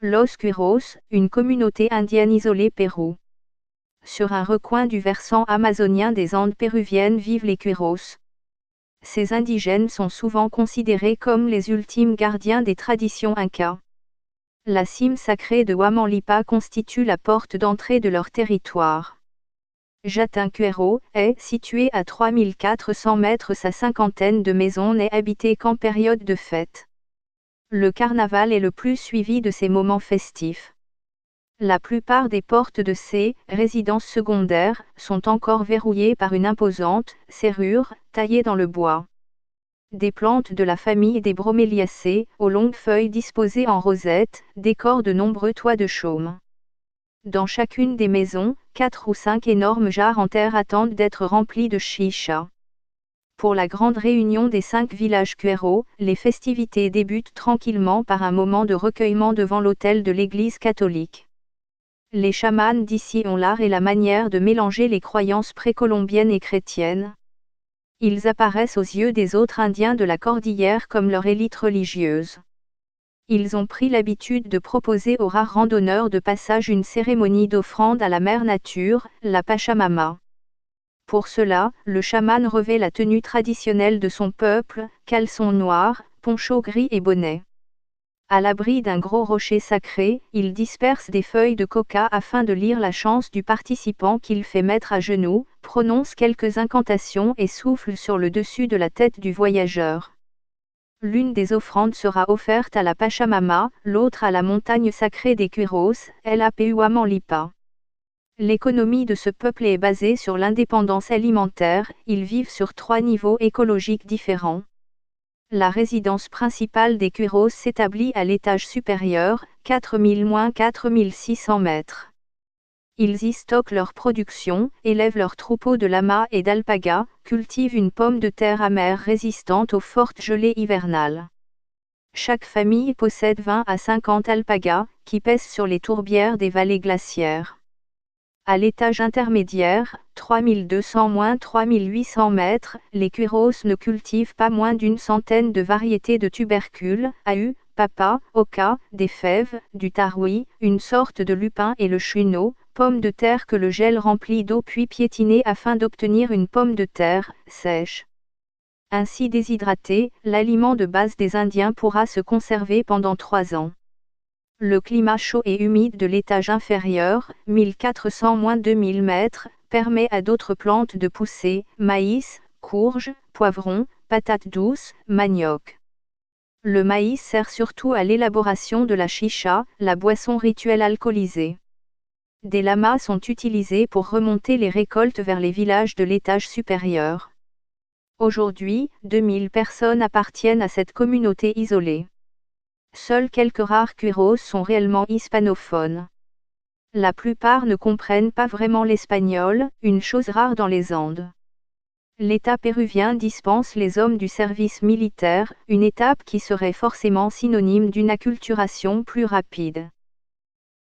Los Quiros, une communauté indienne isolée Pérou. Sur un recoin du versant amazonien des Andes péruviennes vivent les Quiros. Ces indigènes sont souvent considérés comme les ultimes gardiens des traditions incas. La cime sacrée de Huamanlipa constitue la porte d'entrée de leur territoire. Jatinquero est situé à 3400 mètres. Sa cinquantaine de maisons n'est habitée qu'en période de fête. Le carnaval est le plus suivi de ces moments festifs. La plupart des portes de ces résidences secondaires sont encore verrouillées par une imposante serrure taillée dans le bois. Des plantes de la famille des broméliacées, aux longues feuilles disposées en rosette, décorent de nombreux toits de chaume. Dans chacune des maisons, 4 ou 5 énormes jarres en terre attendent d'être remplies de chicha. Pour la grande réunion des 5 villages Quiros, les festivités débutent tranquillement par un moment de recueillement devant l'autel de l'église catholique. Les chamans d'ici ont l'art et la manière de mélanger les croyances précolombiennes et chrétiennes. Ils apparaissent aux yeux des autres Indiens de la cordillère comme leur élite religieuse. Ils ont pris l'habitude de proposer aux rares randonneurs de passage une cérémonie d'offrande à la mère nature, la Pachamama. Pour cela, le chaman revêt la tenue traditionnelle de son peuple, caleçon noir, poncho gris et bonnet. À l'abri d'un gros rocher sacré, il disperse des feuilles de coca afin de lire la chance du participant qu'il fait mettre à genoux, prononce quelques incantations et souffle sur le dessus de la tête du voyageur. L'une des offrandes sera offerte à la Pachamama, l'autre à la montagne sacrée des Quiros, Huamanlipa. L'économie de ce peuple est basée sur l'indépendance alimentaire, ils vivent sur 3 niveaux écologiques différents. La résidence principale des Quiros s'établit à l'étage supérieur, 4000-4600 mètres. Ils y stockent leur production, élèvent leurs troupeaux de lamas et d'alpagas, cultivent une pomme de terre amère résistante aux fortes gelées hivernales. Chaque famille possède 20 à 50 alpagas, qui pèsent sur les tourbières des vallées glaciaires. À l'étage intermédiaire, 3200-3800 mètres, les Quiros ne cultivent pas moins d'une centaine de variétés de tubercules, ahu, papa, oca, des fèves, du taroui, une sorte de lupin et le chuno, pomme de terre que le gel remplit d'eau puis piétinée afin d'obtenir une pomme de terre sèche. Ainsi déshydraté, l'aliment de base des Indiens pourra se conserver pendant 3 ans. Le climat chaud et humide de l'étage inférieur, 1400-2000 mètres, permet à d'autres plantes de pousser, maïs, courges, poivrons, patates douces, manioc. Le maïs sert surtout à l'élaboration de la chicha, la boisson rituelle alcoolisée. Des lamas sont utilisés pour remonter les récoltes vers les villages de l'étage supérieur. Aujourd'hui, 2000 personnes appartiennent à cette communauté isolée. Seuls quelques rares Quiros sont réellement hispanophones. La plupart ne comprennent pas vraiment l'espagnol, une chose rare dans les Andes. L'État péruvien dispense les hommes du service militaire, une étape qui serait forcément synonyme d'une acculturation plus rapide.